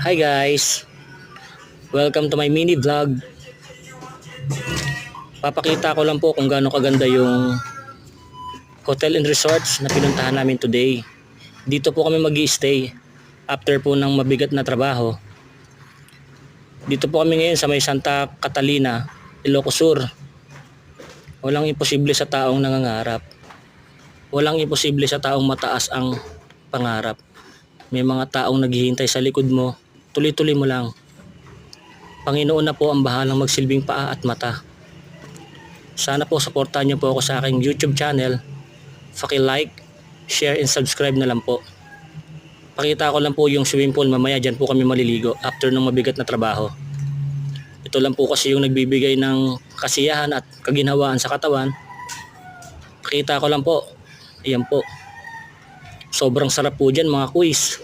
Hi guys! Welcome to my mini vlog. Papakita ko lang po kung gaano kaganda yung hotel and resorts na pinuntahan namin today. Dito po kami mag-i-stay after po ng mabigat na trabaho. Dito po kami ngayon sa may Santa Catalina, Ilocos Sur. Walang imposible sa taong nangangarap. Walang imposible sa taong mataas ang pangarap. May mga taong naghihintay sa likod mo. Tuloy-tuloy mo lang. Panginoon na po ang bahalang magsilbing paa at mata. Sana po supportahan niyo po ako sa aking YouTube channel. Paki-like, share and subscribe na lang po. Pakita ko lang po yung swimming pool, mamaya dyan po kami maliligo after ng mabigat na trabaho. Ito lang po kasi yung nagbibigay ng kasiyahan at kaginhawaan sa katawan. Pakita ko lang po. Ayan po. Sobrang sarap po dyan mga quiz.